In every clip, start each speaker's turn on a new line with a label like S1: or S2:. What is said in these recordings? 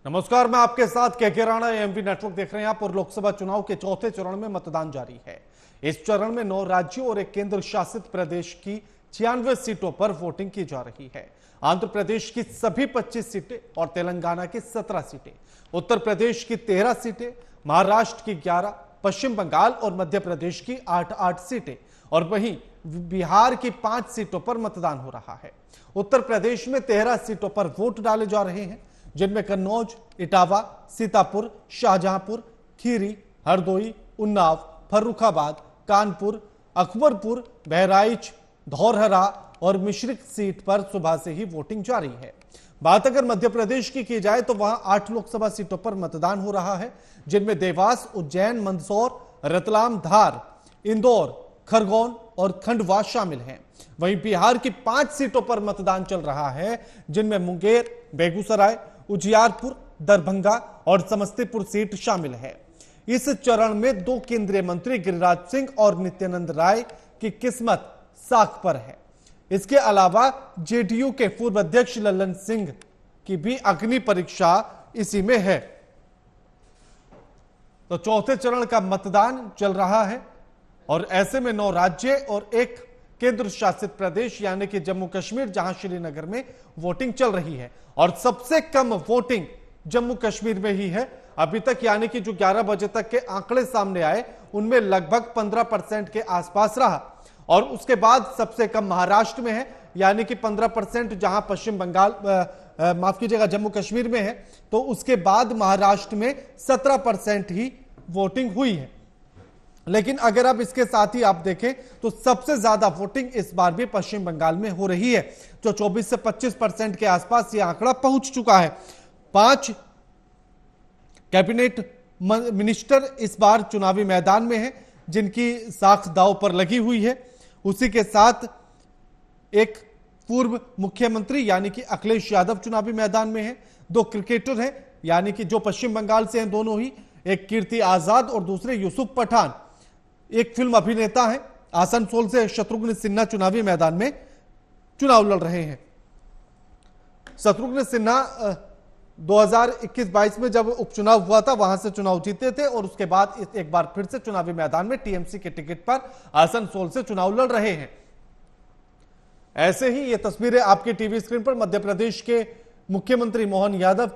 S1: नमस्कार, मैं आपके साथ के राणा एमपी नेटवर्क देख रहे हैं आप। और लोकसभा चुनाव के चौथे चरण में मतदान जारी है। इस चरण में 9 राज्यों और एक केंद्र शासित प्रदेश की 96 सीटों पर वोटिंग की जा रही है। आंध्र प्रदेश की सभी 25 सीटें और तेलंगाना की 17 सीटें, उत्तर प्रदेश की 13 सीटें, महाराष्ट्र की 11, पश्चिम बंगाल और मध्य प्रदेश की 8-8 सीटें और वहीं बिहार की 5 सीटों पर मतदान हो रहा है। उत्तर प्रदेश में 13 सीटों पर वोट डाले जा रहे हैं, जिनमें कन्नौज, इटावा, सीतापुर, शाहजहांपुर, खीरी, हरदोई, उन्नाव, फर्रुखाबाद, कानपुर, अकबरपुर, बहराइच, धौरहरा और मिश्रिख सीट पर सुबह से ही वोटिंग जारी है। बात अगर मध्य प्रदेश की जाए तो वहां 8 लोकसभा सीटों पर मतदान हो रहा है, जिनमें देवास, उज्जैन, मंदसौर, रतलाम, धार, इंदौर, खरगोन और खंडवा शामिल हैं। वहीं बिहार की 5 सीटों पर मतदान चल रहा है, जिनमें मुंगेर, बेगूसराय, उजियारपुर, दरभंगा और समस्तीपुर सीट शामिल है। इस चरण में 2 केंद्रीय मंत्री गिरिराज सिंह और नित्यानंद राय की किस्मत साख पर है। इसके अलावा जेडीयू के पूर्व अध्यक्ष लल्लन सिंह की भी अग्नि परीक्षा इसी में है। तो चौथे चरण का मतदान चल रहा है और ऐसे में 9 राज्य और एक केंद्र शासित प्रदेश यानी कि जम्मू कश्मीर, जहां श्रीनगर में वोटिंग चल रही है और सबसे कम वोटिंग जम्मू कश्मीर में ही है अभी तक। यानी कि जो 11 बजे तक के आंकड़े सामने आए उनमें लगभग 15% के आसपास रहा और उसके बाद सबसे कम महाराष्ट्र में है, यानी कि 15%, जहां पश्चिम बंगाल माफ कीजिएगा जम्मू कश्मीर में है। तो उसके बाद महाराष्ट्र में 17% ही वोटिंग हुई है। लेकिन अगर आप इसके साथ ही आप देखें तो सबसे ज्यादा वोटिंग इस बार भी पश्चिम बंगाल में हो रही है, जो 24 से 25% के आसपास यह आंकड़ा पहुंच चुका है। 5 कैबिनेट मिनिस्टर इस बार चुनावी मैदान में हैं, जिनकी साख दांव पर लगी हुई है। उसी के साथ एक पूर्व मुख्यमंत्री यानी कि अखिलेश यादव चुनावी मैदान में है। 2 क्रिकेटर हैं, यानी कि जो पश्चिम बंगाल से हैं दोनों ही, एक कीर्ति आजाद और दूसरे यूसुफ पठान। एक फिल्म अभिनेता है, आसनसोल से शत्रुघ्न सिन्हा चुनावी मैदान में चुनाव लड़ रहे हैं। शत्रुघ्न सिन्हा 2021-22 में जब उपचुनाव हुआ था वहां से चुनाव जीते थे और उसके बाद एक बार फिर से चुनावी मैदान में टीएमसी के टिकट पर आसनसोल से चुनाव लड़ रहे हैं। ऐसे ही ये तस्वीरें आपकी टीवी स्क्रीन पर मध्य प्रदेश के मुख्यमंत्री मोहन यादव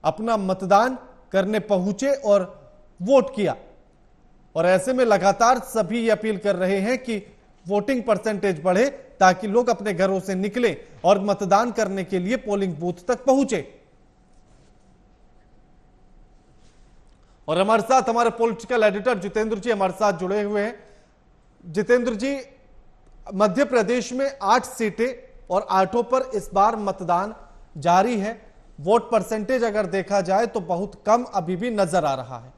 S1: अपना मतदान करने पहुंचे और वोट किया। और ऐसे में लगातार सभी ये अपील कर रहे हैं कि वोटिंग परसेंटेज बढ़े ताकि लोग अपने घरों से निकले और मतदान करने के लिए पोलिंग बूथ तक पहुंचे। और हमारे साथ हमारे पॉलिटिकल एडिटर जितेंद्र जी हमारे साथ जुड़े हुए हैं। जितेंद्र जी, मध्य प्रदेश में 8 सीटें और 8 पर इस बार मतदान जारी है। वोट परसेंटेज अगर देखा जाए तो बहुत कम अभी भी नजर आ रहा है।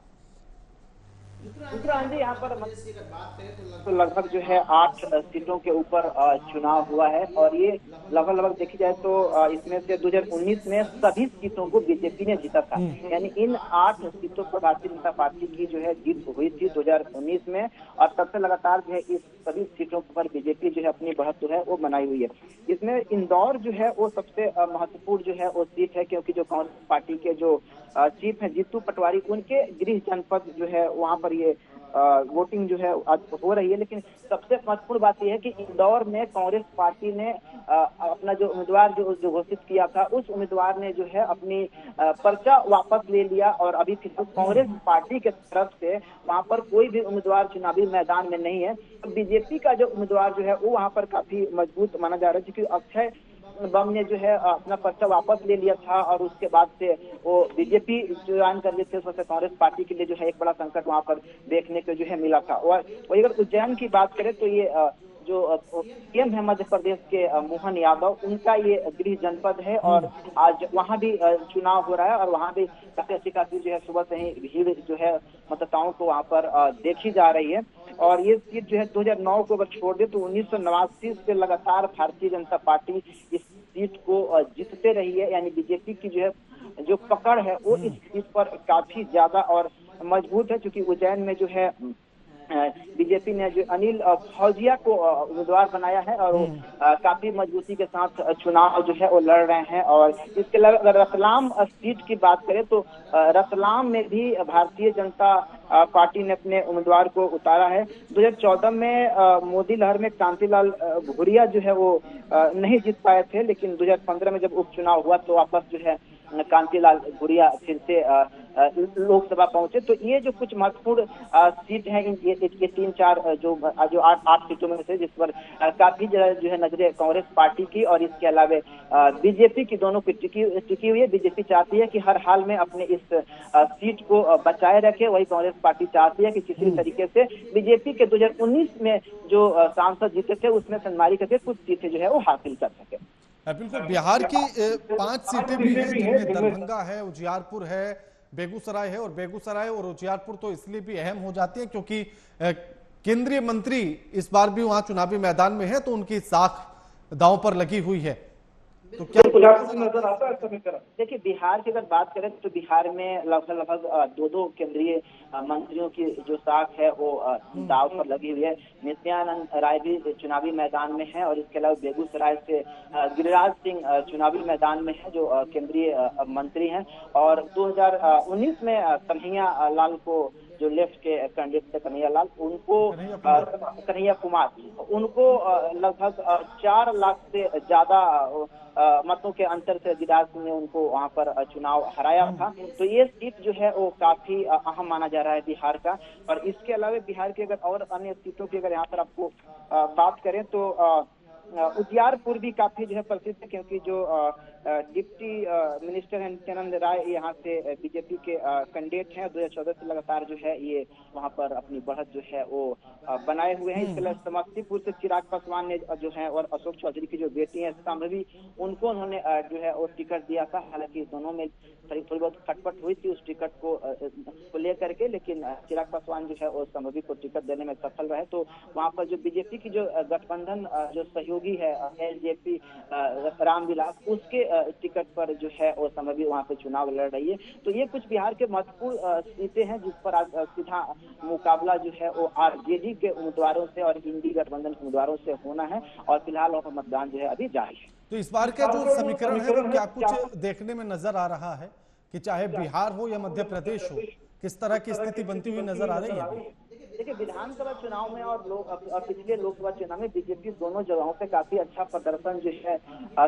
S2: यहाँ पर तो लगभग जो है 8 सीटों के ऊपर चुनाव हुआ है और ये लगभग देखी जाए तो इसमें से 2019 में सभी सीटों को बीजेपी ने जीता था। यानी इन 8 सीटों पर भारतीय जनता पार्टी की जो है जीत हुई थी 2019 में और तब से लगातार जो है इस सभी सीटों पर बीजेपी जो है अपनी बढ़त जो है वो बनाई हुई है। इसमें इंदौर जो है वो सबसे महत्वपूर्ण जो है वो सीट है, क्योंकि जो कांग्रेस पार्टी के जो चीफ है जीतू पटवारी, उनके गृह जनपद जो है वहां पर ये वोटिंग जो है आज हो रही है। लेकिन सबसे महत्वपूर्ण बात यह है कि इंदौर में कांग्रेस पार्टी ने अपना जो उम्मीदवार जो घोषित किया था, उस उम्मीदवार ने जो है अपनी पर्चा वापस ले लिया और अभी फिर कांग्रेस पार्टी के तरफ से वहां पर कोई भी उम्मीदवार चुनावी मैदान में नहीं है। तो बीजेपी का जो उम्मीदवार जो है वो वहां पर काफी मजबूत माना जा रहा है, क्योंकि अक्षय बम ने जो है अपना पर्चा वापस ले लिया था और उसके बाद से वो बीजेपी ज्वाइन कर लिए थे। उससे कांग्रेस पार्टी के लिए जो है एक बड़ा संकट वहां पर देखने को जो है मिला था। और अगर उज्जैन की बात करें तो ये जो सीएम है मध्य प्रदेश के मोहन यादव, उनका ये गृह जनपद है और आज वहां भी चुनाव हो रहा है और वहां भी काफी अच्छी खासी जो है सुबह से ही भीड़ जो है मतदाताओं को वहां पर देखी जा रही है। और ये सीट जो है 2009 को अगर छोड़ दे तो 1989 से लगातार भारतीय जनता पार्टी इस सीट को जीतते रही है। यानी बीजेपी की जो है जो पकड़ है वो इस सीट पर काफी ज्यादा और मजबूत है, क्योंकि उज्जैन में जो है बीजेपी ने जो अनिल फौजिया को उम्मीदवार बनाया है और वो काफी मजबूती के साथ चुनाव जो है वो लड़ रहे हैं। और इसके अलावा अगर रतलाम सीट की बात करें तो रतलाम में भी भारतीय जनता पार्टी ने अपने उम्मीदवार को उतारा है। 2014 में मोदी लहर में कांतिलाल भूरिया जो है वो नहीं जीत पाए थे, लेकिन 2015 में जब उपचुनाव हुआ तो वापस जो है कांतिलाल भूरिया फिर से लोकसभा पहुंचे। तो ये जो कुछ महत्वपूर्ण सीट है, ये 3-4 जो 8 सीटों में से, जिस पर काफी जो है नजरें कांग्रेस पार्टी की और इसके अलावा बीजेपी की दोनों की टिकी हुई है। बीजेपी चाहती है कि हर हाल में अपने इस सीट को बचाए रखे, वही कांग्रेस पार्टी चाहती है कि किसी तरीके से बीजेपी के 2019 में जो सांसद जीते थे उसमें सनमारी करके कुछ सीटें जो है वो हासिल कर सके।
S1: बिल्कुल, बिहार की 5 सीटें भी हैं जिनमें दरभंगा है, उजियारपुर है, बेगूसराय है। और बेगूसराय और उजियारपुर तो इसलिए भी अहम हो जाती है क्योंकि केंद्रीय मंत्री इस बार भी वहां चुनावी मैदान में है, तो उनकी साख दांव पर लगी हुई है। तो क्या
S2: नजर आता है समीकरण? देखिए, बिहार की अगर बात करें तो बिहार में लगभग 2 केंद्रीय मंत्रियों की जो साख है वो दाव पर लगी हुई है। नित्यानंद राय भी चुनावी मैदान में है और इसके अलावा बेगूसराय से गिरिराज सिंह चुनावी मैदान में है जो केंद्रीय मंत्री हैं। और 2019 में कन्हैया लाल को, जो लेफ्ट के कैंडिडेट थे कन्हैया लाल, उनको कन्हैया कुमार, उनको लगभग 4 लाख से ज्यादा मतों के अंतर से गिरिराज सिंह ने उनको वहां पर चुनाव हराया था। तो ये सीट जो है वो काफी अहम माना जा रहा है बिहार का। और इसके अलावा बिहार की अगर और अन्य सीटों की अगर यहाँ पर आपको बात करें तो उजियारपुर भी काफी जो है प्रसिद्ध है, क्योंकि जो डिप्टी मिनिस्टर है नित्यानंद राय यहाँ से बीजेपी के कैंडिडेट हैं। 2014 से लगातार जो है ये वहाँ पर अपनी बढ़त जो है वो बनाए हुए हैं। इसके अलावा समस्तीपुर से चिराग पासवान ने जो है और अशोक चौधरी की जो बेटी है संभवी, उनको उन्होंने जो है वो टिकट दिया था। हालांकि दोनों में थोड़ी बहुत खटपट हुई थी उस टिकट को लेकर के, लेकिन चिराग पासवान जो है वो संभवी को टिकट देने में सफल रहे। तो वहाँ पर जो बीजेपी की जो गठबंधन जो सहयोगी है एलजेपी रामविलास, उसके टिकट पर जो है वो संभवी वहाँ पे चुनाव लड़ रही है। तो ये कुछ बिहार के महत्वपूर्ण सीटें हैं जिस पर आज सीधा मुकाबला जो है वो आरजेडी के उम्मीदवारों से और इंडी गठबंधन के उम्मीदवारों से होना है। और फिलहाल वहाँ मतदान जो है अभी जारी है।
S1: तो इस बार का जो समीकरण है वो क्या कुछ देखने में नजर आ रहा है कि चाहे बिहार हो या मध्य प्रदेश हो, किस तरह की स्थिति बनती हुई नजर आ रही है?
S2: देखिए, विधानसभा चुनाव में और पिछले लोकसभा चुनाव में बीजेपी दोनों जगहों पे काफी अच्छा प्रदर्शन जो है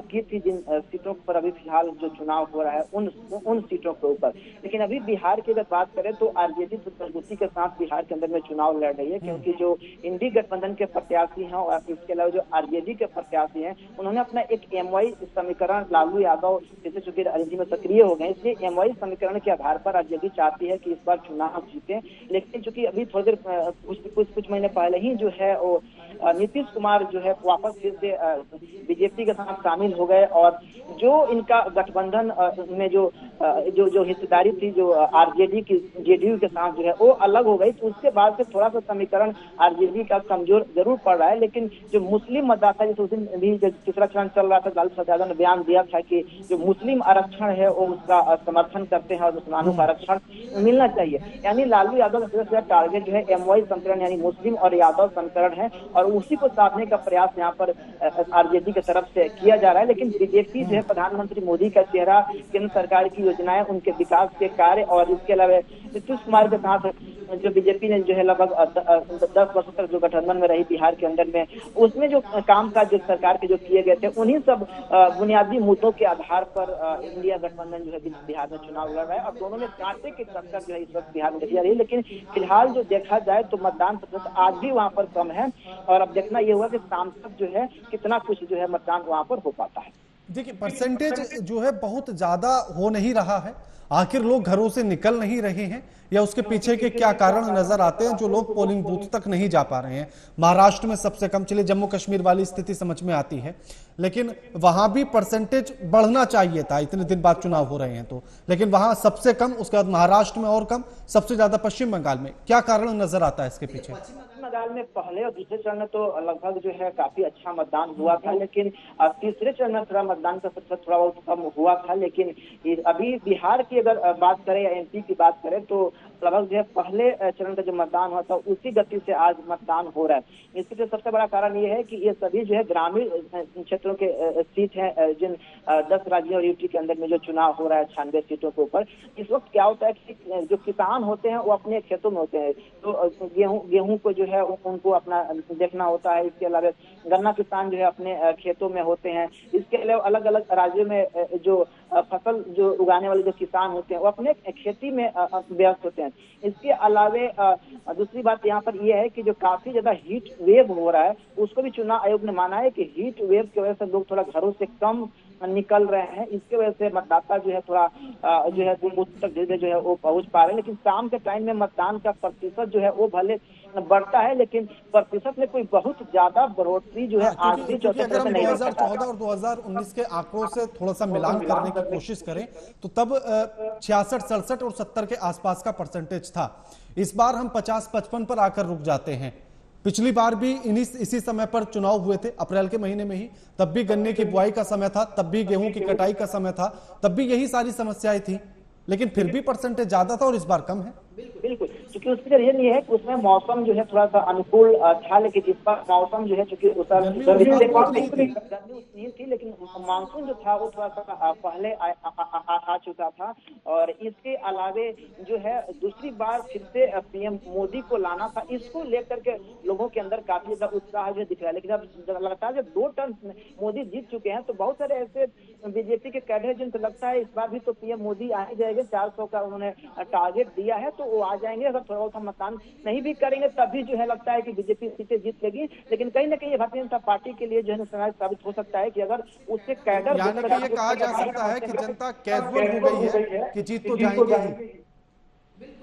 S2: की थी। जिन सीटों पर अभी फिलहाल जो चुनाव हो रहा है उन सीटों के ऊपर, लेकिन अभी बिहार की अगर बात करें तो आरजेडी मजबूती के साथ बिहार के अंदर में चुनाव लड़ रही है, क्योंकि जो इंडी गठबंधन के प्रत्याशी हैं और इसके अलावा जो आरजेडी के प्रत्याशी हैं, उन्होंने अपना एक एमवाई समीकरण, लालू यादव जैसे चूंकि आरजेडी में सक्रिय हो गए, इसलिए एमवाई समीकरण के आधार पर आरजेडी चाहती है कि इस बार चुनाव जीते। लेकिन चूंकि अभी थोड़ी देर कुछ महीने पहले ही जो है वो नीतीश कुमार जो है वापस फिर से बीजेपी के साथ शामिल हो गए और जो इनका गठबंधन में जो हिस्सेदारी थी जो आरजेडी की जेडीयू के साथ जो है वो अलग हो गई। तो उसके बाद से थोड़ा सा समीकरण आरजेडी का कमजोर जरूर पड़ रहा है। लेकिन जो मुस्लिम मतदाता, जैसे उस दिन भी जो तीसरा चरण चल रहा था, लालू प्रसाद यादव ने बयान दिया था कि जो मुस्लिम आरक्षण है वो उसका समर्थन करते हैं और मुसलमानों का आरक्षण मिलना चाहिए। यानी लालू यादव का टारगेट जो है एमवाई समीकरण यानी मुस्लिम और यादव समीकरण है और उसी को साधने का प्रयास यहाँ पर आरजेडी की तरफ से किया जा रहा है। लेकिन बीजेपी जो है प्रधानमंत्री मोदी का चेहरा, केंद्र सरकार की योजनाएं, उनके विकास के कार्य और इसके अलावा नीतीश कुमार के साथ जो बीजेपी ने जो है लगभग 10 वर्षों तक जो गठबंधन में रही बिहार के अंदर में, उसमें जो काम काज जो सरकार के जो किए गए थे, उन्हीं सब बुनियादी मुद्दों के आधार पर इंडिया गठबंधन जो है बिहार में चुनाव लड़ रहा है और दोनों में कांटे की टक्कर जो है इस वक्त बिहार में देखी जा रही है। लेकिन फिलहाल जो देखा जाए तो मतदान प्रतिशत आज भी वहाँ पर कम है और अब देखना ये हुआ कि शाम तक जो है कितना कुछ जो है मतदान वहाँ पर हो पाता है।
S1: देखिए, परसेंटेज जो है बहुत ज्यादा हो नहीं रहा है। आखिर लोग घरों से निकल नहीं रहे हैं या उसके पीछे के क्या कारण नजर आते हैं जो लोग पोलिंग बूथ तक नहीं जा पा रहे हैं? महाराष्ट्र में सबसे कम, चलिए जम्मू कश्मीर वाली स्थिति समझ में आती है, लेकिन वहां भी परसेंटेज बढ़ना चाहिए था, इतने दिन बाद चुनाव हो रहे हैं तो, लेकिन वहां सबसे कम, उसके बाद महाराष्ट्र में और कम, सबसे ज्यादा पश्चिम बंगाल में। क्या कारण नजर आता है इसके पीछे?
S2: पश्चिम बंगाल में पहले और दूसरे चरण में तो लगभग जो है काफी अच्छा मतदान हुआ था, लेकिन तीसरे चरण में थोड़ा मतदान का प्रतिशत थोड़ा बहुत कम हुआ था। लेकिन अभी बिहार की अगर बात करें या एमपी की बात करें तो लगभग जो है पहले चरण का जो मतदान हुआ था उसी गति से आज मतदान हो रहा है। इसके लिए सबसे बड़ा कारण ये है कि ये सभी जो है ग्रामीण क्षेत्रों के सीट है, जिन 10 राज्यों और यूटी के अंदर में जो चुनाव हो रहा है 96 सीटों के ऊपर। इस वक्त क्या होता है कि जो किसान होते हैं वो अपने खेतों में होते हैं, तो गेहूं को जो है उनको अपना देखना होता है। इसके अलावा गन्ना किसान जो है अपने खेतों में होते हैं। इसके अलावा अलग अलग राज्यों में जो फसल जो उगाने वाले जो किसान होते हैं वो अपने खेती में व्यस्त होते हैं। इसके अलावे दूसरी बात यहाँ पर यह है कि जो काफी ज्यादा हीट वेव हो रहा है उसको भी चुनाव आयोग ने माना है कि हीट वेव की वजह से लोग थोड़ा घरों से कम निकल रहे हैं। इसके वजह से मतदाता जो है थोड़ा जो है बूथ तक धीरे जो है वो पहुंच पा रहे हैं। लेकिन शाम के टाइम में मतदान का प्रतिशत जो है वो भले बढ़ता है, लेकिन प्रतिशत में कोई बहुत ज्यादा बढ़ोतरी जो है आज भी
S1: क्योंकि अगर हम
S2: नहीं
S1: 2014 और 2019 के आंकड़ों से थोड़ा सा मिलान करने की कोशिश करें तो तब 66, 67 और 70 के आसपास का परसेंटेज था। इस बार हम 50, 55 पर आकर रुक जाते हैं। पिछली बार भी इसी समय पर चुनाव हुए थे, अप्रैल के महीने में ही, तब भी गन्ने की बुआई का समय था, तब भी गेहूं की कटाई का समय था, तब भी यही सारी समस्याएं थी, लेकिन फिर भी परसेंटेज ज्यादा था और इस बार कम है।
S2: बिल्कुल, क्योंकि उसका रीजन ये है कि उसमें मौसम जो है थोड़ा सा अनुकूल था, लेकिन इस बार मौसम जो है चूंकि गर्मी थी, लेकिन मानसून जो था वो थोड़ा सा पहले आ चुका था। और इसके अलावे जो है दूसरी बार फिर से पीएम मोदी को लाना था, इसको लेकर के लोगों के अंदर काफी ज्यादा उत्साह जो दिख रहा है। लेकिन अब लगातार जब 2 टर्म मोदी जीत चुके हैं तो बहुत सारे ऐसे बीजेपी के कैडर जिनको लगता है इस बार भी तो पीएम मोदी आ ही जाएंगे, 400 का उन्होंने टारगेट दिया है तो वो आ जाएंगे। अगर थोड़ा बहुत मतदान नहीं भी करेंगे तब भी जो है लगता है कि बीजेपी सीटें जीत लेगी। लेकिन कहीं ना कहीं भारतीय जनता पार्टी के लिए जो है साबित हो सकता है कि अगर उससे कैडर,
S1: यानी कि ये कहा जा सकता है कि जनता कैजुअल हो गई है कि जीत तो जाएंगे ही।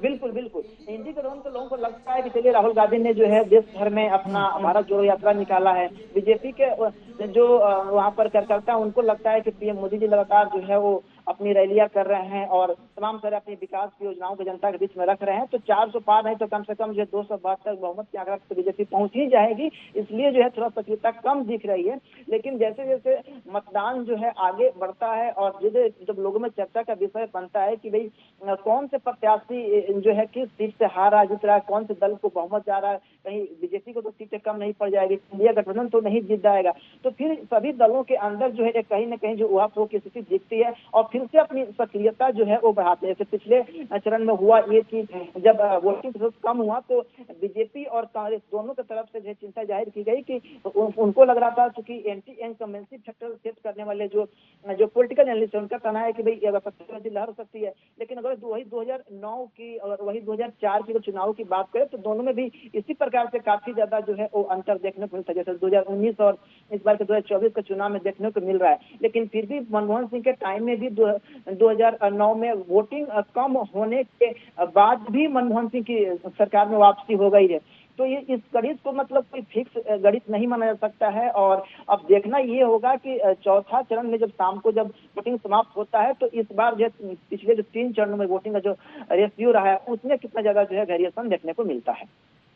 S2: बिल्कुल बिल्कुल, हिंदी के दौरान तो लोगों को लगता है कि चलिए राहुल गांधी ने जो है देश भर में अपना भारत जोड़ो यात्रा निकाला है। बीजेपी के जो वहां पर कार्यकर्ता उनको लगता है कि पीएम मोदी जी लगातार जो है वो अपनी रैलियां कर रहे हैं और तमाम तरह अपनी विकास की योजनाओं को जनता के बीच में रख रहे हैं। तो 400 पार नहीं तो कम से कम जो 272 बहुमत के आंकड़ा तो बीजेपी पहुंच ही जाएगी, इसलिए जो है थोड़ा सक्रियता कम दिख रही है। लेकिन जैसे जैसे मतदान जो है आगे बढ़ता है और जब लोगों में चर्चा का विषय बनता है कि भाई कौन से प्रत्याशी जो है किस सीट से हार रहा जीत रहा है, कौन से दल को बहुमत जा रहा है, कहीं बीजेपी को तो सीटें कम नहीं पड़ जाएगी, इंडिया गठबंधन तो नहीं जीत जाएगा, तो फिर सभी दलों के अंदर जो है कहीं ना कहीं जो उहापोह की स्थिति दिखती है और फिर से अपनी सक्रियता जो है वो बढ़ाते हैं। जैसे पिछले चरण में हुआ ये कि जब वोटिंग प्रतिशत कम हुआ तो बीजेपी और कांग्रेस दोनों की तरफ से जो चिंता जाहिर की गई कि उनको लग रहा था क्योंकि एंटी इनकम्बेंसी फैक्टर सेट करने वाले जो पॉलिटिकल एनालिस्ट है उनका कहना है कि भाई अगर सत्तावादी लहर सकती है। लेकिन अगर वही 2009 की और वही 2004 की चुनाव की बात करें तो दोनों में भी इसी प्रकार से काफी ज्यादा जो है वो अंतर देखने को मिलता है, जैसे 2019 और इस बार के 2024 के चुनाव में देखने को मिल रहा है। लेकिन फिर भी मनमोहन सिंह के टाइम में भी 2009 में वोटिंग कम होने के बाद भी मनमोहन सिंह की सरकार में वापसी हो गई है। तो ये इस गणित को मतलब कोई फिक्स गणित नहीं माना जा सकता है। और अब देखना ये होगा कि चौथा चरण में जब शाम को जब वोटिंग समाप्त होता है तो इस बार जो पिछले जो 3 चरणों में वोटिंग का जो रेशियो रहा है उसमें कितना ज्यादा जो है वेरिएशन देखने को मिलता है।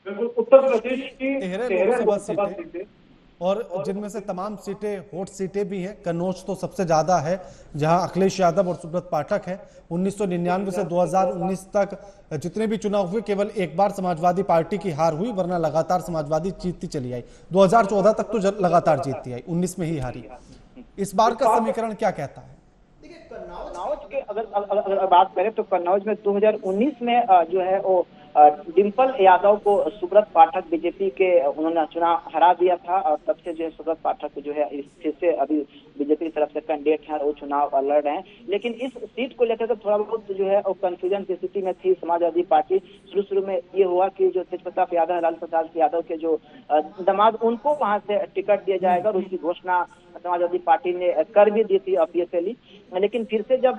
S3: उत्तर प्रदेश की
S1: 13 लोकसभा सीटें और जिनमें से तमाम सीटें हॉट सीटें भी हैं। कन्नौज तो सबसे ज्यादा है जहां अखिलेश यादव और सुब्रत पाठक है। 1999 से 2019 तक जितने भी चुनाव हुए केवल एक बार समाजवादी पार्टी की हार हुई, वरना लगातार समाजवादी जीतती चली आई। 2014 तक तो लगातार जीतती आई, 19 में ही हारी। इस बार का समीकरण क्या कहता है?
S2: कन्नौज के अगर बात करें तो कन्नौज में 2019 में जो है वो डिम्पल यादव को सुब्रत पाठक बीजेपी के उन्होंने चुनाव हरा दिया था और तब से जो है सुब्रत पाठक जो है फिर से अभी बीजेपी की तरफ से कैंडिडेट है और वो चुनाव लड़ रहे हैं। लेकिन इस सीट को लेकर थोड़ा बहुत जो है वो कंफ्यूजन की स्थिति में थी समाजवादी पार्टी। शुरू में ये हुआ कि जो तेज प्रताप यादव, लालू प्रसाद यादव के जो दामाद उनको वहां से टिकट दिया जाएगा और उसकी घोषणा समाजवादी पार्टी ने कर भी दी थी ऑफिशियली। लेकिन फिर से जब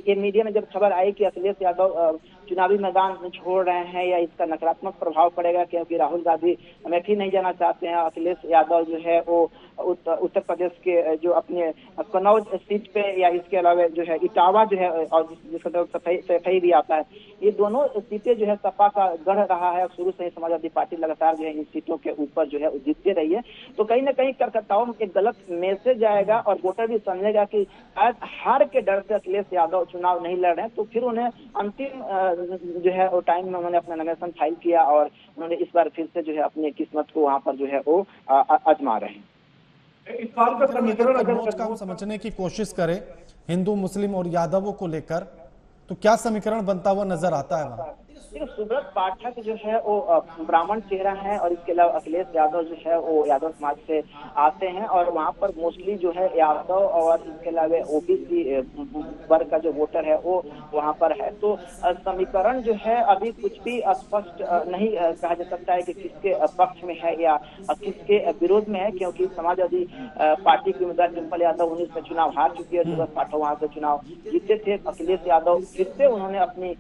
S2: ये मीडिया में जब खबर आई कि अखिलेश यादव चुनावी मैदान छोड़ रहे हैं या इसका नकारात्मक प्रभाव पड़ेगा क्योंकि राहुल गांधी अमेठी नहीं जाना चाहते हैं, अखिलेश यादव जो है वो उत्तर प्रदेश के जो अपने कन्नौज सीट पे या इसके अलावा जो है इटावा जो है और जिसका तरफ सफाई भी आता है, ये दोनों सीटें जो है सपा का गढ़ रहा है। शुरू से ही समाजवादी पार्टी लगातार जो है इन सीटों के ऊपर जो है जीतते रही है। तो कहीं ना कहीं कार्यकर्ताओं में एक गलत मैसेज आएगा और वोटर भी समझेगा कि शायद हार के डर से अखिलेश यादव चुनाव नहीं लड़ रहे हैं। तो फिर उन्हें अंतिम जो है वो टाइम में उन्होंने अपना नॉमिनेशन फाइल किया और उन्होंने इस बार फिर से जो है अपनी किस्मत को वहां पर जो है वो आजमा रहे हैं।
S3: इस बार का समीकरण
S1: कन्नौज का हम समझने की कोशिश करें हिंदू मुस्लिम और यादवों को लेकर, तो क्या समीकरण बनता हुआ नजर आता है वहां?
S2: देखिए, सुब्रत पाठक जो है वो ब्राह्मण चेहरा है और इसके अलावा अखिलेश यादव जो है वो यादव समाज से आते हैं और वहाँ पर मोस्टली जो है यादव और इसके अलावा ओबीसी वर्ग का जो वोटर है वो वहाँ पर है। तो समीकरण जो है अभी कुछ भी स्पष्ट नहीं कहा जा सकता है कि किसके पक्ष में है या किसके विरोध में है, क्योंकि समाजवादी पार्टी के उम्मीदवार डिम्पल यादव 19 में चुनाव हार चुकी है। सुब्रत पाठक वहाँ से चुनाव जीते थे। अखिलेश यादव फिर से उन्होंने अपनी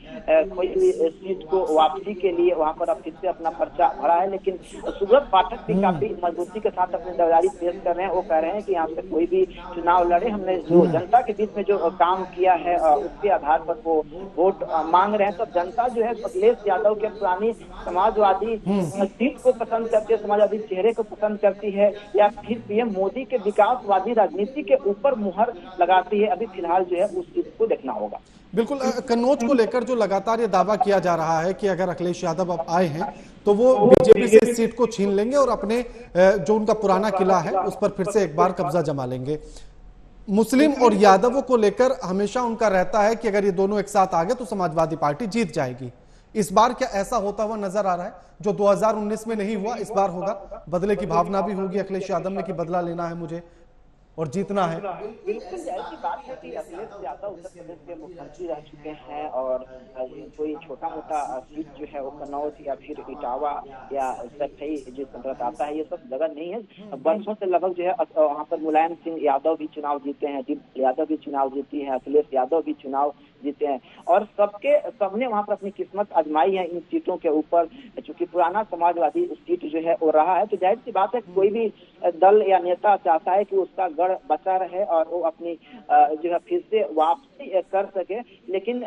S2: खोई हुई सीट को वापसी के लिए वहां पर अब फिर से अपना पर्चा भरा है। लेकिन सुब्रत पाठक भी काफी मजबूती के साथ अपनी दावेदारी पेश कर रहे हैं। वो कह रहे हैं कि यहाँ पे कोई भी चुनाव लड़े, हमने जो जनता के बीच में जो काम किया है उसके आधार पर वो वोट मांग रहे हैं। तो जनता जो है अखिलेश यादव के पुरानी समाजवादी सीट को पसंद करती है, समाजवादी चेहरे को पसंद करती है, या फिर पीएम मोदी के विकासवादी राजनीति के ऊपर मुहर लगाती है। अभी फिलहाल जो है उस चीज को देखना होगा।
S1: बिल्कुल, कन्नौज को लेकर जो लगातार ये दावा किया जा रहा है कि अगर अखिलेश यादव अब आए हैं तो वो बीजेपी से इस सीट को छीन लेंगे और अपने जो उनका पुराना किला है उस पर फिर से एक बार कब्जा जमा लेंगे। मुस्लिम और यादवों को लेकर हमेशा उनका रहता है कि अगर ये दोनों एक साथ आ गए तो समाजवादी पार्टी जीत जाएगी। इस बार क्या ऐसा होता हुआ नजर आ रहा है? जो 2019 में नहीं हुआ इस बार होगा, बदले की भावना भी होगी अखिलेश यादव में कि बदला लेना है मुझे और जीतना है।
S2: बिल्कुल ऐसी बात है कि अखिलेश यादव उत्तर प्रदेश के मुख्यमंत्री रह चुके हैं और कोई छोटा मोटा सीट जो है वो कन्नौज या फिर इटावा या सफाई जिस अंतर्गत आता है, ये सब जगह नहीं है। वर्षों से लगभग जो है वहाँ पर मुलायम सिंह यादव भी चुनाव जीते हैं, डिम्पल यादव भी चुनाव जीती है, अखिलेश यादव भी चुनाव जीते हैं और सबने वहाँ पर अपनी किस्मत आजमाई है इन सीटों के ऊपर। चूंकि पुराना समाजवादी सीट जो है वो रहा है, तो जाहिर सी बात है कोई भी दल या नेता चाहता है कि उसका गढ़ बचा रहे और वो अपनी जो है फिर से वापसी कर सके। लेकिन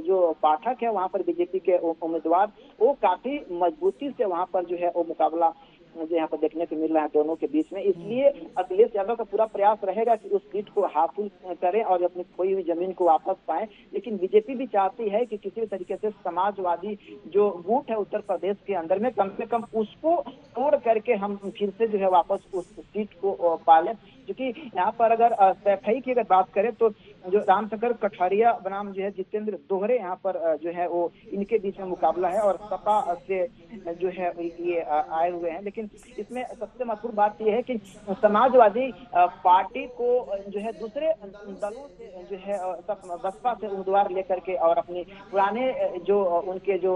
S2: जो पाठक है वहाँ पर बीजेपी के उम्मीदवार, वो काफी मजबूती से वहाँ पर जो है वो मुकाबला मुझे यहाँ पर देखने को मिल रहा है दोनों के बीच में। इसलिए अखिलेश यादव का पूरा प्रयास रहेगा कि उस सीट को हासिल करें और अपनी खोई हुई जमीन को वापस पाएं। लेकिन बीजेपी भी चाहती है कि किसी भी तरीके से समाजवादी जो गुट है उत्तर प्रदेश के अंदर में, कम से कम उसको तोड़ करके हम फिर से जो है वापस उस सीट को पालें। क्योंकि यहाँ पर अगर सफाई की अगर बात करें तो जो रामशंकर कठारिया बनाम जो है जितेंद्र दोहरे यहाँ पर जो है वो इनके बीच में मुकाबला है और सपा से जो है ये आए हुए हैं। लेकिन इसमें सबसे महत्वपूर्ण बात यह है कि समाजवादी पार्टी को जो है दूसरे दलों से जो है बसपा से उम्मीदवार लेकर के और अपने पुराने जो उनके जो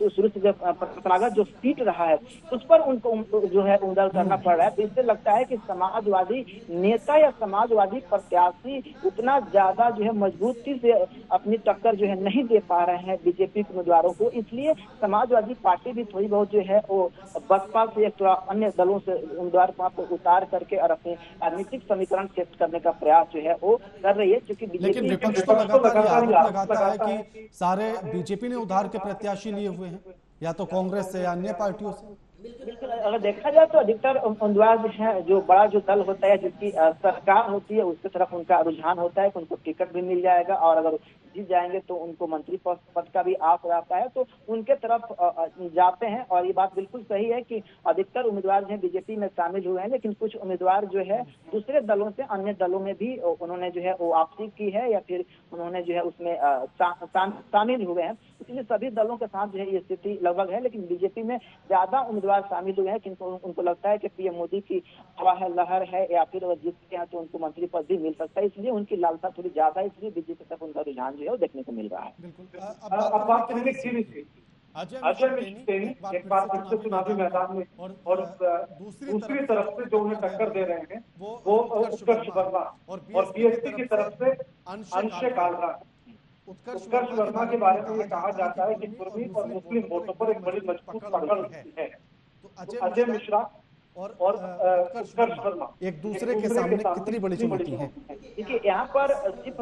S2: शुरू से जो परंपरागत जो सीट रहा है उस पर उनको जो है उम्मीदवार करना पड़ रहा है। तो इससे लगता है कि समाजवादी नेता या समाजवादी प्रत्याशी उतना ज्यादा जो है मजबूती से अपनी टक्कर जो है नहीं दे पा रहे हैं बीजेपी के उम्मीदवारों को। इसलिए समाजवादी पार्टी भी थोड़ी बहुत जो है वो बसपा से एक अन्य दलों से उम्मीदवार को उतार करके और अपने राजनीतिक समीकरण सेट करने का प्रयास जो है वो कर रही है। क्योंकि
S1: लेकिन विपक्ष तो लगातार लगाता है कि सारे बीजेपी ने उधार के प्रत्याशी लिए हुए हैं, या तो कांग्रेस से या अन्य पार्टियों से।
S2: बिल्कुल, अगर देखा जाए तो अधिकतर उम्मीदवार जो है जो बड़ा जो दल होता है जिसकी सरकार होती है उसकी तरफ उनका रुझान होता है कि उनको टिकट भी मिल जाएगा और अगर जीत जाएंगे तो उनको मंत्री पद का भी आस रहता है, तो उनके तरफ जाते हैं। और ये बात बिल्कुल सही है कि अधिकतर उम्मीदवार जो है बीजेपी में शामिल हुए हैं, लेकिन कुछ उम्मीदवार जो है दूसरे दलों से अन्य दलों में भी उन्होंने जो है वो वापसी की है या फिर उन्होंने जो है उसमें शामिल हुए हैं। इसलिए सभी दलों के साथ जो है ये स्थिति लगभग है। लेकिन बीजेपी में ज्यादा उम्मीदवार शामिल हुए हैं किंतु उनको लगता है कि पीएम मोदी की हवा है, लहर है, या फिर अगर जीतते हैं तो उनको मंत्री पद भी मिल सकता है। इसलिए उनकी लालसा थोड़ी ज्यादा है, इसलिए बीजेपी तक उनका रुझान जो है वो देखने को मिल रहा है।
S3: अब बात करेंगे अजय मिश्र एक बार फिर से चुनावी मैदान में और दूसरी तरफ से जो उन्हें टक्कर दे रहे हैं वो उत्कर्ष वर्मा और बीएसपी की तरफ से अंश कालरा। उत्कर्ष वर्मा के बारे में ये कहा जाता है कि कुर्मी और मुस्लिम वोटों पर एक बड़ी मजबूत पकड़ है। तो अजय मिश्रा और उत्कर्ष वर्मा
S1: एक दूसरे के सामने कितनी बड़ी चुनौती है।
S2: देखिए यहाँ पर सिर्फ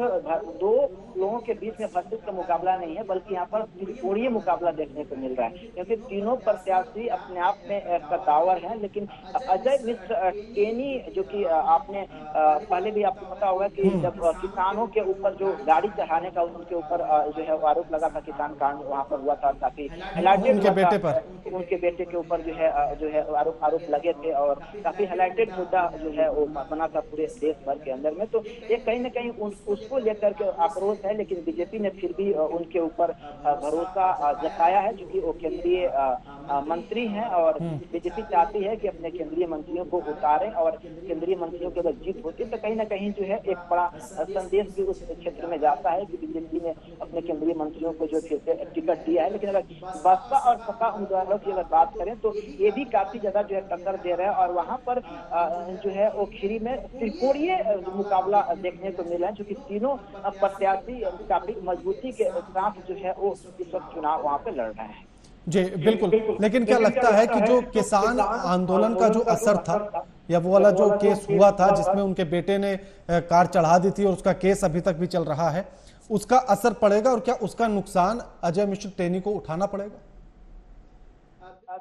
S2: दो लोगों के बीच में वर्सेस का मुकाबला नहीं है, बल्कि यहाँ पर त्रिकोणीय मुकाबला देखने को मिल रहा है, क्योंकि तीनों प्रत्याशी अपने आप में कद्दावर हैं। लेकिन अजय मिश्र टेनी, जो कि आपने पहले भी आपको पता होगा कि जब किसानों के ऊपर जो गाड़ी चढ़ाने का उनके ऊपर जो है आरोप लगा था, किसान कांड वहां पर हुआ था, काफी हाईलाइटेड हुआ था, उनके बेटे के ऊपर जो है आरोप लगे थे और काफी हाईलाइटेड मुद्दा जो है वो बना था पूरे देश भर के अंदर में। तो ये कहीं ना कहीं उसको लेकर के आक्रोश है, लेकिन बीजेपी ने फिर भी उनके ऊपर भरोसा जताया है, क्योंकि वो केंद्रीय मंत्री हैं और बीजेपी चाहती है कि अपने केंद्रीय मंत्रियों को उतारें, और केंद्रीय मंत्रियों की अगर जीत होती है तो कहीं ना कहीं जो है एक बड़ा संदेश भी उस क्षेत्र में जाता है कि बीजेपी ने अपने केंद्रीय मंत्रियों को जो टिकट दिया है। लेकिन अगर बसपा और सपा उम्मीदवारों की अगर बात करें तो ये भी काफी ज्यादा जो है टक्कर दे रहा है, और वहां पर जो है वो खीरी में त्रिकोणीय मुकाबला देखने को मिला है, जो कि तीनों प्रत्याशी काफी मजबूती के साथ जो है वो इस वक्त चुनाव वहां पे लड़ रहे हैं।
S1: जी बिल्कुल। लेकिन क्या लगता है कि जो किसान आंदोलन का जो असर था, या वो वाला जो केस हुआ था जिसमें उनके बेटे ने कार चढ़ा दी थी और उसका केस अभी तक भी चल रहा है, उसका असर पड़ेगा, और क्या उसका नुकसान अजय मिश्र टेनी को उठाना पड़ेगा?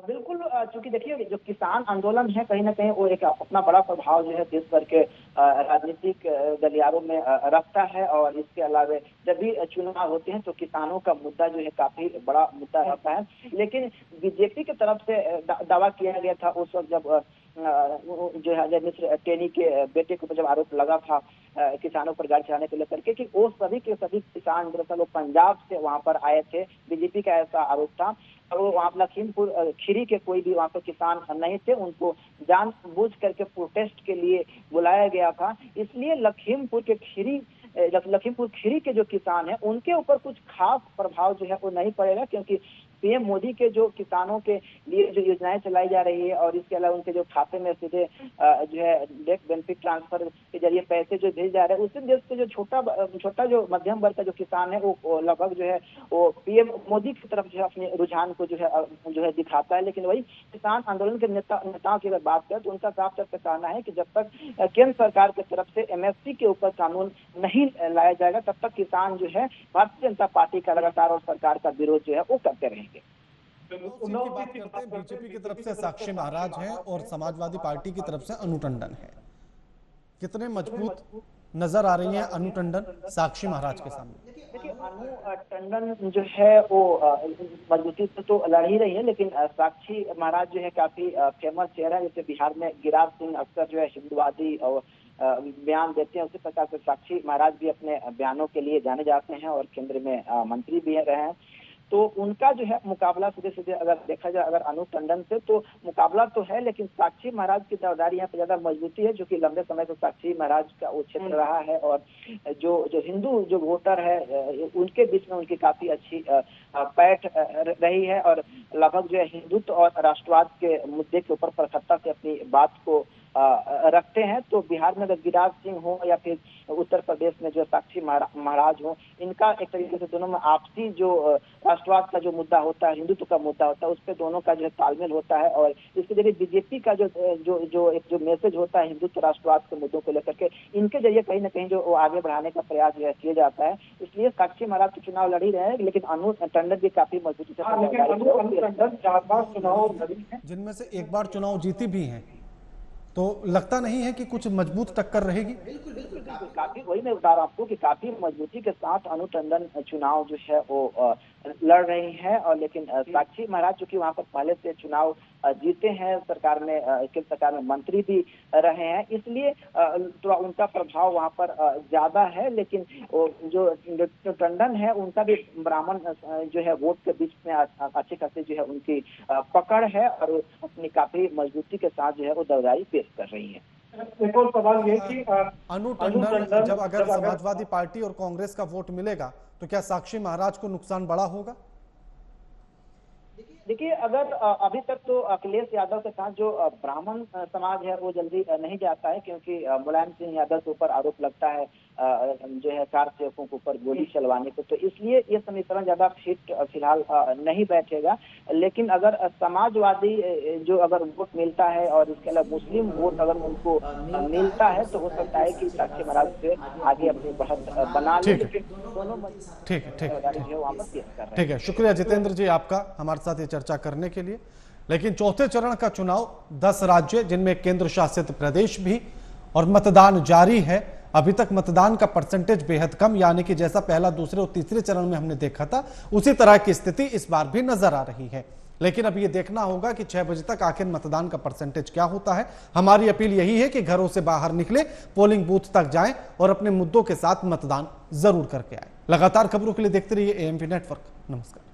S2: बिल्कुल, चूंकि देखिए जो किसान आंदोलन है कहीं ना कहीं वो एक अपना बड़ा प्रभाव जो है देश भर के राजनीतिक गलियारों में रखता है, और इसके अलावा जब भी चुनाव होते हैं तो किसानों का मुद्दा जो है काफी बड़ा मुद्दा रहता है। लेकिन बीजेपी की तरफ से दावा किया गया था उस वक्त जब जो है अजय मिश्र टेनी के बेटे के ऊपर जब आरोप लगा था किसानों पर गाड़ी चलाने को लेकर के, कि वो सभी के सभी किसान दरअसल वो पंजाब से वहां पर आए थे, बीजेपी का ऐसा आरोप था। और वो वहाँ लखीमपुर खीरी के कोई भी वहाँ पर किसान नहीं थे, उनको जानबूझ करके प्रोटेस्ट के लिए बुलाया गया था। इसलिए लखीमपुर खीरी के जो किसान हैं उनके ऊपर कुछ खास प्रभाव जो है वो नहीं पड़ेगा, क्योंकि पीएम मोदी के जो किसानों के लिए जो योजनाएं चलाई जा रही है और इसके अलावा उनके जो खाते में सीधे जो है डायरेक्ट बेनिफिट ट्रांसफर के जरिए पैसे जो भेजे जा रहे हैं, उससे देश के जो छोटा जो मध्यम वर्ग का जो किसान है वो लगभग जो है वो पीएम मोदी की तरफ जो है अपने रुझान को जो है दिखाता है। लेकिन वही किसान आंदोलन के नेताओं की अगर बात करें तो उनका साफ तौर पर कहना है कि जब तक केंद्र सरकार की तरफ से एमएसपी के ऊपर कानून नहीं लाया जाएगा तब तक किसान जो है भारतीय जनता पार्टी का लगातार और सरकार का विरोध जो है वो करते रहेंगे।
S1: बीजेपी की तरफ से साक्षी महाराज हैं और समाजवादी पार्टी की तरफ से अनु टंडन है। कितने मजबूत नजर आ रही हैं अनु टंडन साक्षी महाराज के सामने?
S2: देखिए अनु टंडन जो है वो मजबूती से तो लड़ ही रही है, लेकिन साक्षी महाराज जो है काफी फेमस चेहरा है। जैसे बिहार में गिरिराज सिंह अक्सर जो है हिंदुवादी और बयान देते हैं, उसी प्रकार से साक्षी महाराज भी अपने बयानों के लिए जाने जाते हैं और केंद्र में मंत्री भी रहे हैं। तो उनका जो है मुकाबला सीधे अगर देखा जाए अगर अनु टंडन से तो मुकाबला तो है, लेकिन साक्षी महाराज की दावेदारी यहाँ पे ज्यादा मजबूती है, जो कि लंबे समय से साक्षी महाराज का वो क्षेत्र रहा है, और जो हिंदू जो वोटर है उनके बीच में उनकी काफी अच्छी पैठ रही है, और लगभग जो है हिंदुत्व और राष्ट्रवाद के मुद्दे के ऊपर प्रखरता से अपनी बात को रखते हैं। तो बिहार में अगर गिरिराज सिंह हो या फिर उत्तर प्रदेश में जो साक्षी महाराज हो, इनका एक तरीके से दोनों में आपसी जो राष्ट्रवाद का जो मुद्दा होता है, हिंदुत्व का मुद्दा होता है, उस पर दोनों का जो है तालमेल होता है, और इसके जरिए बीजेपी का जो मैसेज होता है हिंदुत्व राष्ट्रवाद के मुद्दों को लेकर के, इनके जरिए कहीं ना कहीं जो आगे बढ़ाने का प्रयास जो है किया जाता है। इसलिए साक्षी महाराज तो चुनाव लड़ ही रहे हैं, लेकिन अनु टंडन भी काफी मजबूती से
S3: चुनाव लड़ी है,
S1: जिनमें से एक बार चुनाव जीती भी है, तो लगता नहीं है कि कुछ मजबूत टक्कर रहेगी?
S2: बिल्कुल काफी, वही मैं बता रहा हूँ आपको कि काफी मजबूती के साथ अनु टंडन चुनाव जो है वो लड़ रही है। और लेकिन साक्षी महाराज चूंकि वहां पर पहले से चुनाव जीते हैं, सरकार में केंद्र सरकार में मंत्री भी रहे हैं, इसलिए थोड़ा उनका प्रभाव वहां पर ज्यादा है। लेकिन जो टंडन है उनका भी ब्राह्मण जो है वोट के बीच में अच्छी खासी जो है उनकी पकड़ है, और अपनी काफी मजबूती के साथ जो है वो दावेदारी पेश कर रही है।
S3: एक और सवाल ये कि
S1: अनु टंडन जब अगर समाजवादी पार्टी और कांग्रेस का वोट मिलेगा तो क्या साक्षी महाराज को नुकसान बड़ा होगा?
S2: देखिए अगर अभी तक तो अखिलेश यादव के साथ जो ब्राह्मण समाज है वो जल्दी नहीं जाता है, क्योंकि मुलायम सिंह यादव के ऊपर आरोप लगता है जो है कार सेवकों के ऊपर गोली चलवाने को। तो इसलिए ये समीकरण ज्यादा फिट फिलहाल नहीं बैठेगा। लेकिन अगर समाजवादी जो अगर वोट मिलता है और इसके अलावा मुस्लिम वोट अगर उनको मिलता है तो हो सकता है कि साक्षी महाराज से आगे अपनी बढ़त बना ले। लेकिन दोनों
S1: ठीक है
S2: वहाँ पर पेश कर रहे हैं।
S1: ठीक है, शुक्रिया जितेंद्र जी आपका हमारे साथ ये चर्चा करने के लिए। लेकिन चौथे चरण का चुनाव 10 राज्य जिनमें केंद्र शासित प्रदेश भी, और मतदान जारी है। अभी तक मतदान का परसेंटेज बेहद कम, यानी कि जैसा पहला, दूसरे और तीसरे चरण में हमने देखा था उसी तरह की स्थिति इस बार भी नजर आ रही है। लेकिन अब ये देखना होगा कि 6 बजे तक आखिर मतदान का परसेंटेज क्या होता है। हमारी अपील यही है कि घरों से बाहर निकले, पोलिंग बूथ तक जाएं और अपने मुद्दों के साथ मतदान जरूर करके आए। लगातार खबरों के लिए देखते रहिए एएमपी नेटवर्क। नमस्कार।